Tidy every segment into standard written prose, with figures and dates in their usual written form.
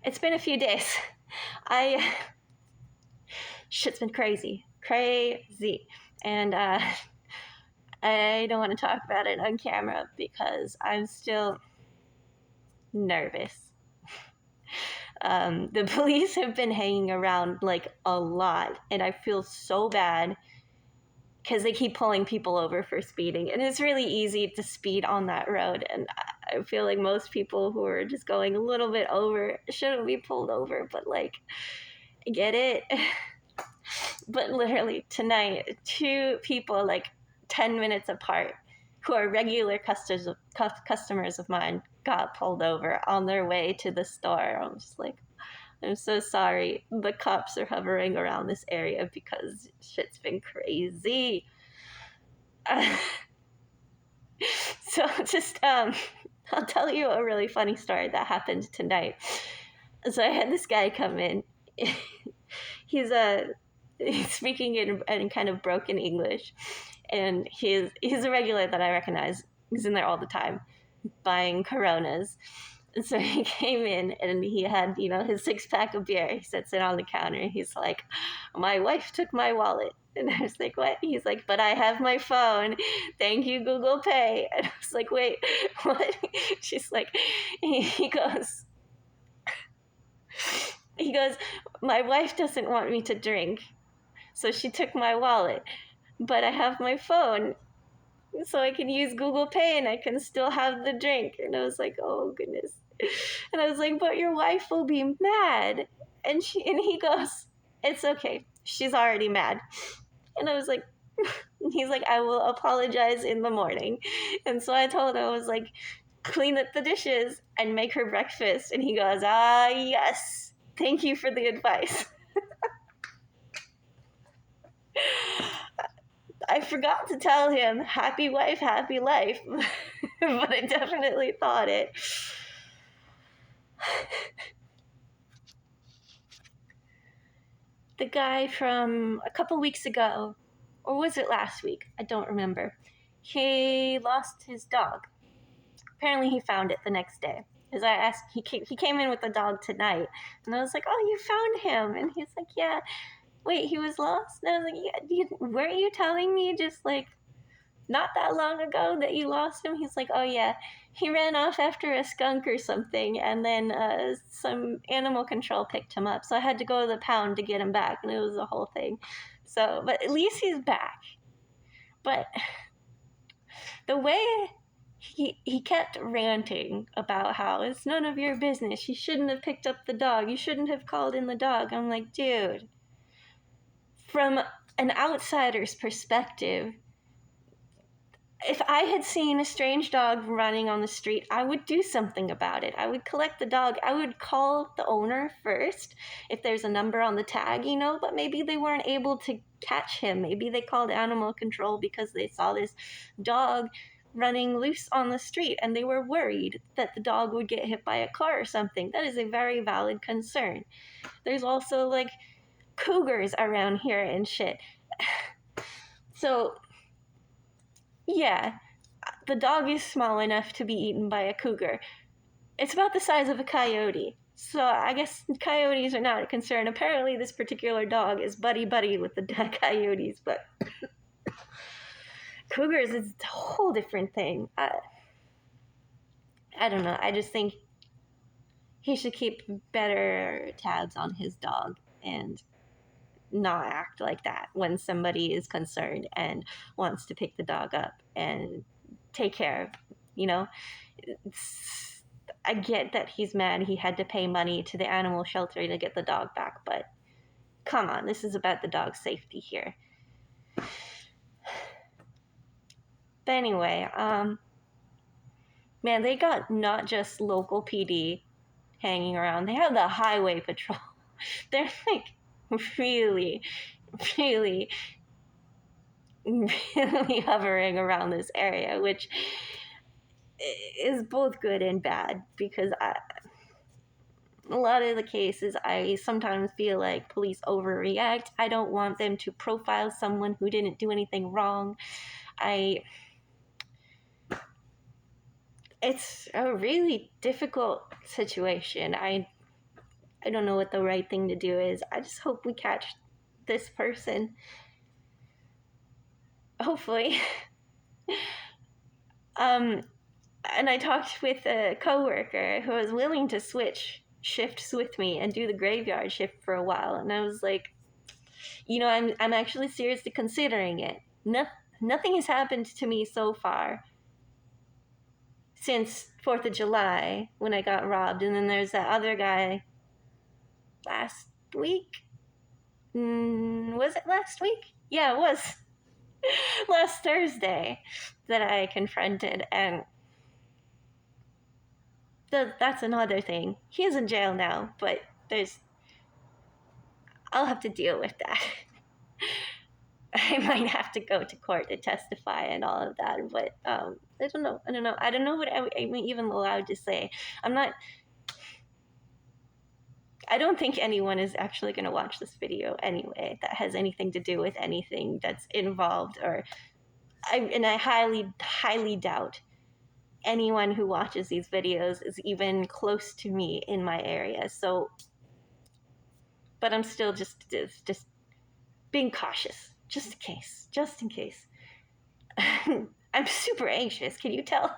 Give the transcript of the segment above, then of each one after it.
It's been a few days. Shit's been crazy. And I don't want to talk about it on camera because I'm still nervous. The police have been hanging around like a lot, and I feel so bad because they keep pulling people over for speeding, and it's really easy to speed on that road, and I feel like most people who are just going a little bit over shouldn't be pulled over, but like, I get it. But literally tonight, two people like 10 minutes apart who are regular customers of mine got pulled over on their way to the store. I'm just like, I'm so sorry. The cops are hovering around this area because shit's been crazy. So I'll tell you a really funny story that happened tonight. So I had this guy come in. He's speaking in kind of broken English, and he's a regular that I recognize. He's in there all the time, buying Coronas. And so he came in and he had, his 6-pack of beer. He sets it on the counter. And he's like, "My wife took my wallet." And I was like, "What?" He's like, "But I have my phone. Thank you, Google Pay." And I was like, "Wait, what?" She's like, he goes, "My wife doesn't want me to drink, so she took my wallet. But I have my phone, so I can use Google Pay and I can still have the drink." And I was like, "Oh, goodness." And I was like, "But your wife will be mad." And he goes, "It's okay. She's already mad." And I was like, he's like, "I will apologize in the morning." And so I told him, I was like, "Clean up the dishes and make her breakfast." And he goes, "Ah, yes. Thank you for the advice." I forgot to tell him, happy wife, happy life. But I definitely thought it. The guy from a couple weeks ago, or was it last week? I don't remember. He lost his dog. Apparently he found it the next day. Because I asked, he came in with the dog tonight. And I was like, "Oh, you found him?" And he's like, "Yeah." "Wait, he was lost?" And I was like, "Yeah, weren't you telling me just like not that long ago that you lost him?" He's like, "Oh yeah, he ran off after a skunk or something, and then some animal control picked him up, so I had to go to the pound to get him back, and it was a whole thing." So, but at least he's back. But the way he kept ranting about how it's none of your business, you shouldn't have picked up the dog, you shouldn't have called in the dog. I'm like, dude, from an outsider's perspective, if I had seen a strange dog running on the street, I would do something about it. I would collect the dog. I would call the owner first if there's a number on the tag, but maybe they weren't able to catch him. Maybe they called animal control because they saw this dog running loose on the street and they were worried that the dog would get hit by a car or something. That is a very valid concern. There's also like cougars around here and shit. So yeah, the dog is small enough to be eaten by a cougar. It's about the size of a coyote. So I guess coyotes are not a concern. Apparently this particular dog is buddy-buddy with the coyotes, but cougars is a whole different thing. I don't know. I just think he should keep better tabs on his dog and not act like that when somebody is concerned and wants to pick the dog up and take care of, I get that he's mad he had to pay money to the animal shelter to get the dog back, but come on, this is about the dog's safety here. But anyway, man, they got not just local PD hanging around, they have the highway patrol. They're like really, really, really hovering around this area, which is both good and bad because a lot of the cases, I sometimes feel like police overreact. I don't want them to profile someone who didn't do anything wrong. It's a really difficult situation. I don't know what the right thing to do is. I just hope we catch this person. Hopefully. And I talked with a coworker who was willing to switch shifts with me and do the graveyard shift for a while, and I was like, I'm actually seriously considering it. Nothing has happened to me so far since 4th of July when I got robbed, and then there's that other guy last week. Was it last week? Yeah, it was. Last Thursday that I confronted, and that's another thing. He is in jail now, but I'll have to deal with that. I might have to go to court to testify and all of that, but I don't know. I don't know what I'm even allowed to say. I don't think anyone is actually going to watch this video anyway that has anything to do with anything that's involved, and I highly, highly doubt anyone who watches these videos is even close to me in my area. So, but I'm still just being cautious, just in case. I'm super anxious, can you tell?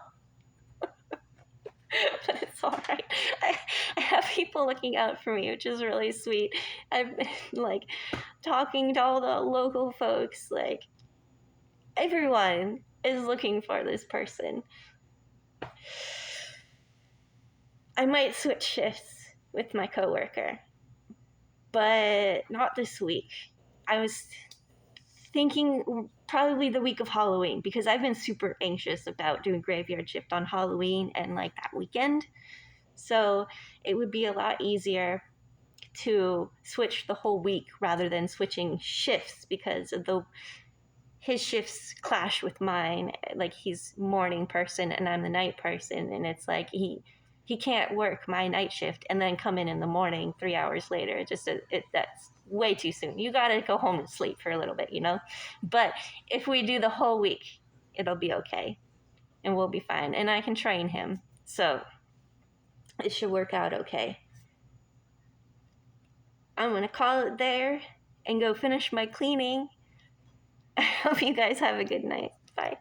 But it's all right. I have people looking out for me, which is really sweet. I've been like talking to all the local folks, like everyone is looking for this person. I might switch shifts with my coworker, but not this week. I was thinking probably the week of Halloween, because I've been super anxious about doing graveyard shift on Halloween and like that weekend. So it would be a lot easier to switch the whole week rather than switching shifts, because of his shifts clash with mine. Like, he's morning person and I'm the night person, and it's like he can't work my night shift and then come in the morning 3 hours later. That's way too soon. You gotta go home and sleep for a little bit, But if we do the whole week, it'll be okay, and we'll be fine. And I can train him, so it should work out okay. I'm gonna call it there and go finish my cleaning. I hope you guys have a good night. Bye.